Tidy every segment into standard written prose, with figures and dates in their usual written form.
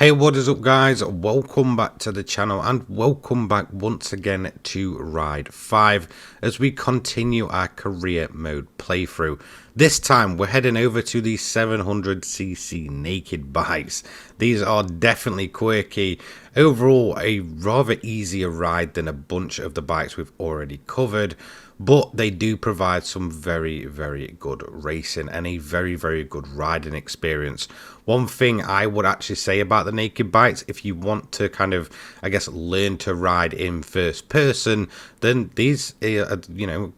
Hey, what is up guys? Welcome back to the channel and welcome back once again to Ride 5 as we continue our career mode playthrough. This time we're heading over to the 700cc naked bikes. These are definitely quirky. Overall a rather easier ride than a bunch of the bikes we've already covered. But they do provide some very good racing and a very good riding experience. One thing I would actually say about the naked bikes, if you want to kind of, I guess, learn to ride in first person, then these are,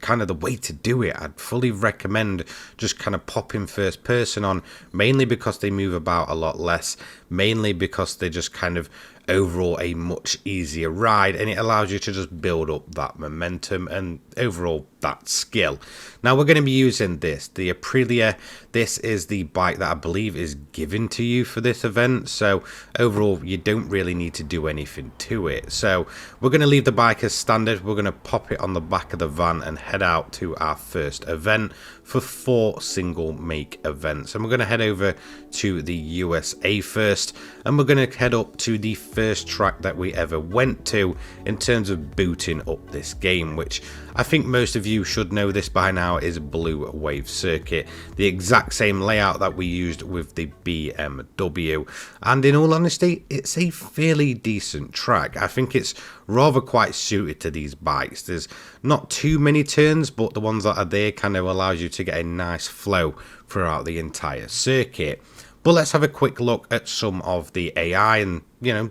kind of the way to do it. I'd fully recommend just kind of popping first person on, mainly because they move about a lot less, mainly because they just kind of overall a much easier ride, and it allows you to just build up that momentum and overall that skill. Now we're going to be using the Aprilia. This is the bike that I believe is given to you for this event, so overall you don't really need to do anything to it. So we're going to leave the bike as standard. We're going to pop it on the back of the van and head out to our first event for 4 single make events, and we're going to head over to the USA first, and we're going to head up to the first track that we ever went to in terms of booting up this game, which I think most of you should know this by now, is Blue Wave Circuit, the exact same layout that we used with the BMW, and in all honesty it's a fairly decent track. I think it's rather quite suited to these bikes. There's not too many turns, but the ones that are there kind of allows you to get a nice flow throughout the entire circuit. But let's have a quick look at some of the AI and,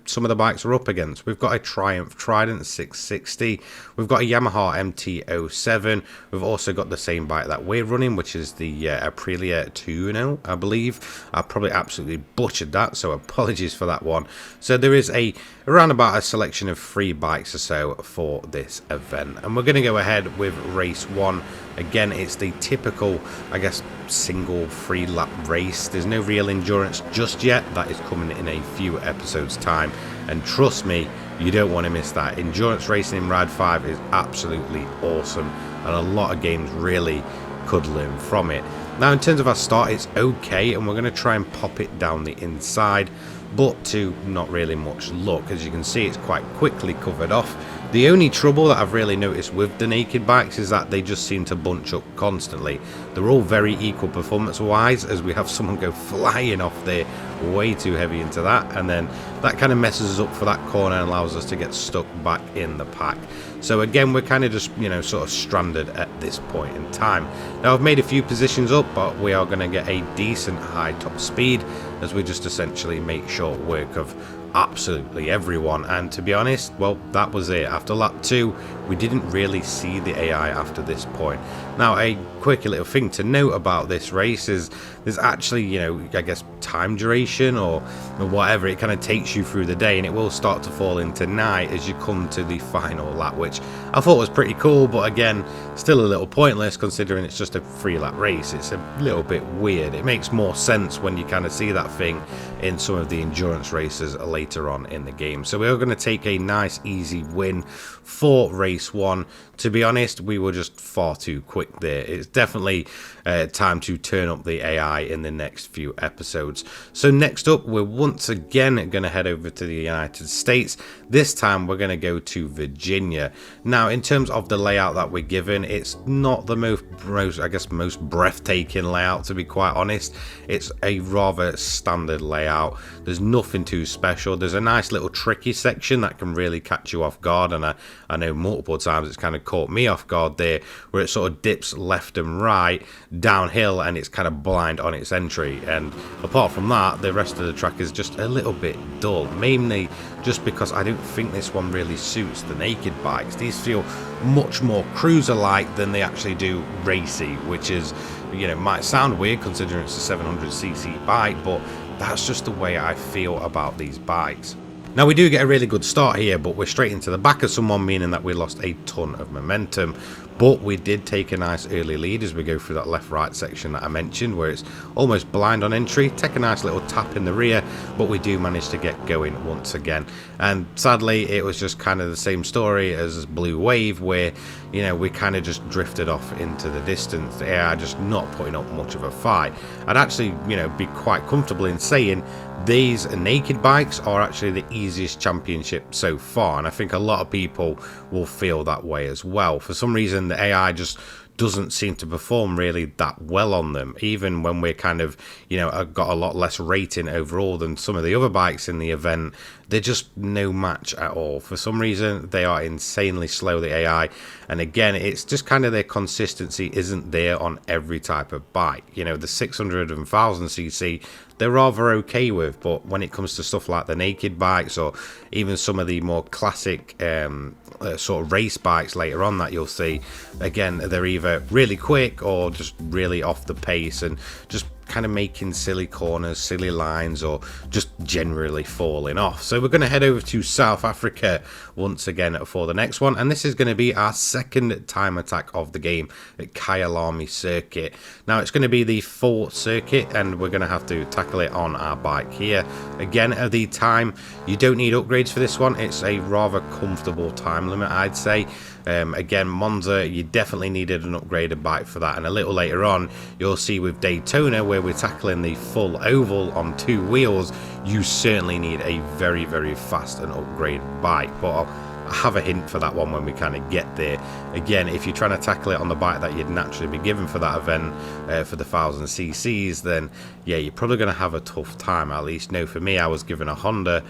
some of the bikes we're up against. We've got a Triumph Trident 660. We've got a Yamaha MT-07. We've also got the same bike that we're running, which is the Aprilia Tuono, I believe. I probably absolutely butchered that, so apologies for that one. So there is around about a selection of 3 bikes or so for this event. And we're going to go ahead with race 1. Again, it's the typical, I guess, single 3-lap race. There's no real endurance just yet. That is coming in a few episodes time, and trust me, you don't want to miss that. Endurance racing in Ride 5 is absolutely awesome, and a lot of games really could learn from it. Now in terms of our start, it's okay, and we're going to try and pop it down the inside, but to not really much luck. As you can see, it's quite quickly covered off. The only trouble that I've really noticed with the naked bikes is that they just seem to bunch up constantly. They're all very equal performance wise, as we have someone go flying off there way too heavy into that, and then that kind of messes us up for that corner and allows us to get stuck back in the pack. So again, we're kind of just, sort of stranded at this point in time. Now I've made a few positions up, but we are going to get a decent high top speed as we just essentially make short work of absolutely everyone. And to be honest, well, that was it. After lap 2, we didn't really see the AI after this point. Now a quick little thing to note about this race is there's actually, I guess time duration or whatever, it kind of takes you through the day, and it will start to fall into night as you come to the final lap, which I thought was pretty cool, but again still a little pointless considering it's just a 3-lap race. It's a little bit weird. It makes more sense when you kind of see that thing in some of the endurance races later on in the game. So we're going to take a nice easy win for race 1. To be honest, we were just far too quick there. It's definitely time to turn up the AI in the next few episodes. So next up, we're once again going to head over to the United States. This time we're going to go to Virginia. Now in terms of the layout that we're given, it's not the most breathtaking layout, to be quite honest. It's a rather standard layout. There's nothing too special. There's a nice little tricky section that can really catch you off guard, and I know multiple times it's kind of caught me off guard there, where it sort of dips left and right downhill and it's kind of blind on its entry. And apart from that, the rest of the track is just a little bit dull, mainly just because I don't think this one really suits the naked bikes. These feel much more cruiser-like than they actually do racy, which is, might sound weird considering it's a 700cc bike, but that's just the way I feel about these bikes. Now we do get a really good start here, but we're straight into the back of someone, meaning that we lost a ton of momentum. But we did take a nice early lead as we go through that left-right section that I mentioned, where it's almost blind on entry. Take a nice little tap in the rear, but we do manage to get going once again. And sadly, it was just kind of the same story as Blue Wave, where, we kind of just drifted off into the distance. The AI just not putting up much of a fight. I'd actually, be quite comfortable in saying these naked bikes are actually the easiest championship so far, and I think a lot of people will feel that way as well. For some reason, the AI just doesn't seem to perform really that well on them, even when we're kind of, you know, got a lot less rating overall than some of the other bikes in the event. They're just no match at all. For some reason, they are insanely slow, the AI, and again, it's just kind of their consistency isn't there on every type of bike. You know, the 600 and 1000cc, they're rather okay with, but when it comes to stuff like the naked bikes or even some of the more classic sort of race bikes later on that you'll see, again, they're either really quick or just really off the pace and just kind of making silly corners, silly lines, or just generally falling off. So we're going to head over to South Africa once again for the next one, and this is going to be our second time attack of the game at Kyalami circuit. Now it's going to be the full circuit, and we're going to have to tackle it on our bike here. Again, at the time, you don't need upgrades for this one. It's a rather comfortable time limit, I'd say. Again, Monza, you definitely needed an upgraded bike for that, and a little later on you'll see with Daytona, where we're tackling the full oval on 2 wheels, you certainly need a very, very fast and upgraded bike. But I have a hint for that one when we kind of get there. Again, if you're trying to tackle it on the bike that you'd naturally be given for that event, for the 1000ccs, then yeah, you're probably going to have a tough time. At least, no, for me, I was given a Honda,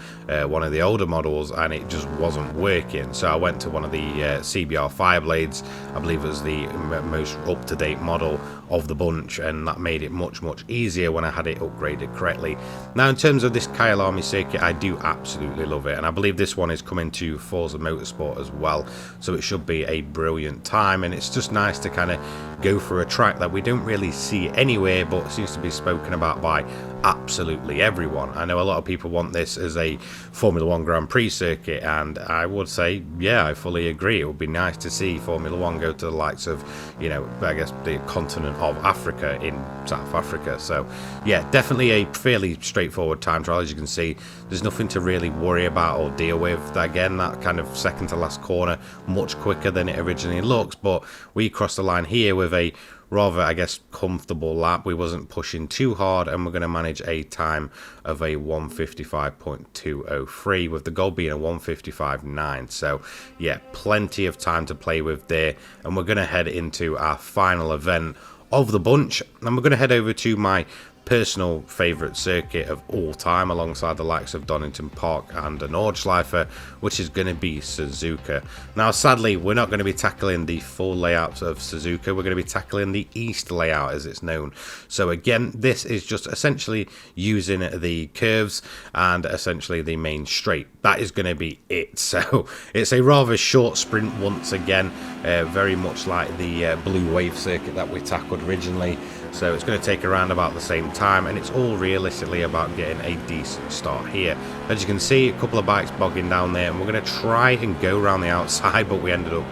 one of the older models, and it just wasn't working. So I went to one of the CBR Fireblades. I believe it was the most up-to-date model of the bunch, and that made it much, much easier when I had it upgraded correctly. Now, in terms of this Kyalami circuit, I do absolutely love it, and I believe this one is coming to Forza Motorsport as well, so it should be a brilliant time. And it's just nice to kind of go through a track that we don't really see anywhere, but seems to be spoken about by absolutely everyone. I know a lot of people want this as a Formula 1 Grand Prix circuit, and I would say, yeah, I fully agree. It would be nice to see Formula 1 go to the likes of, you know, I guess the continent of Africa in South Africa. So yeah, definitely a fairly straightforward time trial. As you can see, there's nothing to really worry about or deal with. Again, that kind of second to last corner, much quicker than it originally looks, but we crossed the line here with a rather, I guess, comfortable lap. We wasn't pushing too hard, and we're going to manage a time of a 1:55.203, with the goal being a 1:55.9. So yeah, plenty of time to play with there, and we're going to head into our final event of the bunch, and we're going to head over to my personal favourite circuit of all time, alongside the likes of Donington Park and the Nordschleife, which is going to be Suzuka. Now, sadly, we're not going to be tackling the full layout of Suzuka. We're going to be tackling the East layout, as it's known. So again, this is just essentially using the curves and essentially the main straight. That is going to be it. So it's a rather short sprint once again, very much like the Blue Wave circuit that we tackled originally. So it's going to take around about the same time, and it's all realistically about getting a decent start here. As you can see, a couple of bikes bogging down there, and we're going to try and go around the outside, but we ended up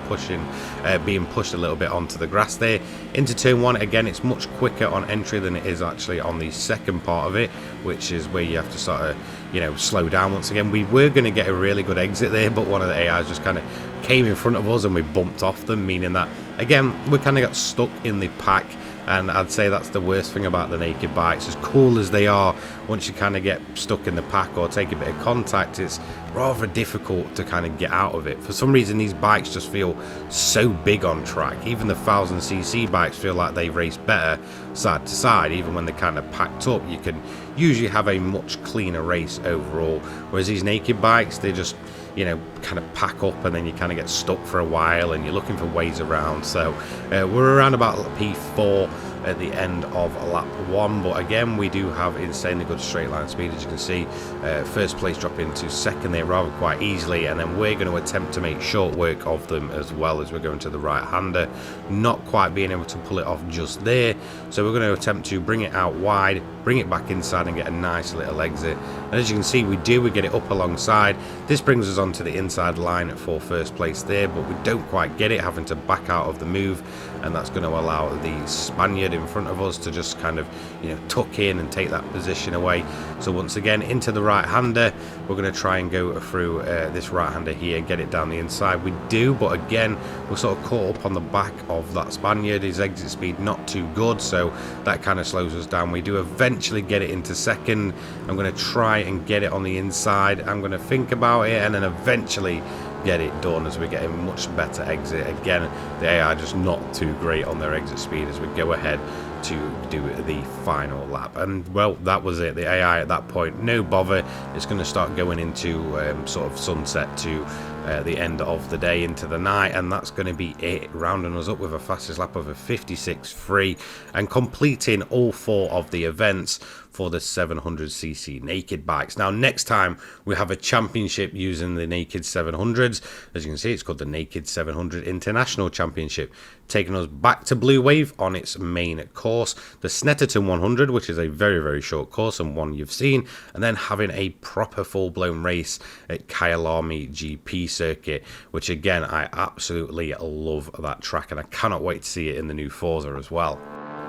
being pushed a little bit onto the grass there. Into turn 1, again, it's much quicker on entry than it is actually on the second part of it, which is where you have to sort of, you know, slow down once again. We were going to get a really good exit there, but one of the AIs just kind of came in front of us and we bumped off them, meaning that, again, we kind of got stuck in the pack. And I'd say that's the worst thing about the naked bikes. As cool as they are, once you kind of get stuck in the pack or take a bit of contact, it's rather difficult to kind of get out of it. For some reason, these bikes just feel so big on track. Even the 1000cc bikes feel like they race better side to side. Even when they're kind of packed up, you can usually have a much cleaner race overall. Whereas these naked bikes, they just, you know, kind of pack up, and then you kind of get stuck for a while and you're looking for ways around. So we're around about P4 at the end of lap 1, but again, we do have insanely good straight line speed. As you can see, first place drop into second there rather quite easily, and then we're going to attempt to make short work of them as well, as we're going to the right hander, not quite being able to pull it off just there. So we're going to attempt to bring it out wide, bring it back inside, and get a nice little exit. And as you can see, we get it up alongside. This brings us onto the inside line for first place there, but we don't quite get it, having to back out of the move, and that's going to allow the Spaniard third in front of us to just kind of, you know, tuck in and take that position away. So once again, into the right-hander, we're going to try and go through this right-hander here and get it down the inside. We do, but again, we're sort of caught up on the back of that Spaniard. His exit speed not too good, so that kind of slows us down. We do eventually get it into second. I'm going to try and get it on the inside. I'm going to think about it and then eventually get it done as we get a much better exit. Again, the AI just not too great on their exit speed as we go ahead to do the final lap. And well, that was it. The AI at that point, no bother. It's going to start going into sort of sunset to the end of the day into the night, and that's going to be it, rounding us up with a fastest lap of a 56.3 and completing all 4 of the events for the 700cc naked bikes. Now next time we have a championship using the naked 700s. As you can see, it's called the Naked 700 International Championship, taking us back to Blue Wave on its main course, the Snetterton 100, which is a very short course and one you've seen, and then having a proper full-blown race at Kyalami GP circuit, which again, I absolutely love that track and I cannot wait to see it in the new Forza as well.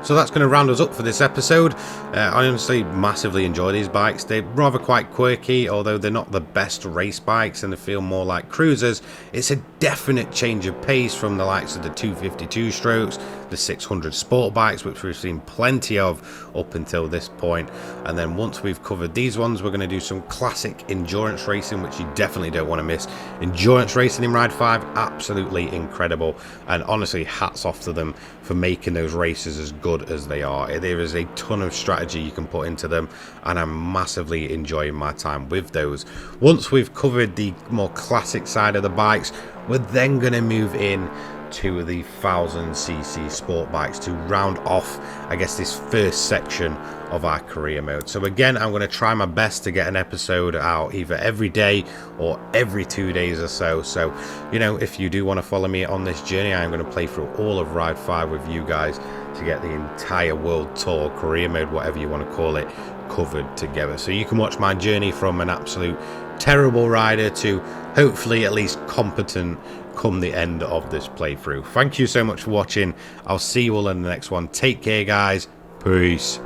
So that's going to round us up for this episode. I honestly massively enjoy these bikes. They're rather quite quirky, although they're not the best race bikes and they feel more like cruisers. It's a definite change of pace from the likes of the 252 strokes, the 600 sport bikes, which we've seen plenty of up until this point. And then once we've covered these ones, we're going to do some classic endurance racing, which you definitely don't want to miss. Endurance racing in Ride 5, absolutely incredible. And honestly, hats off to them for making those races as good as they are. There is a ton of strategy you can put into them, and I'm massively enjoying my time with those. Once we've covered the more classic side of the bikes, we're then going to move in to the 1000cc sport bikes to round off, I guess, this first section of our career mode. So again, I'm going to try my best to get an episode out either every day or every 2 days or so. So, you know, if you do want to follow me on this journey, I'm going to play through all of Ride 5 with you guys to get the entire world tour, career mode, whatever you want to call it, covered together. So you can watch my journey from an absolute terrible rider to hopefully at least competent come the end of this playthrough. Thank you so much for watching. I'll see you all in the next one. Take care, guys. Peace.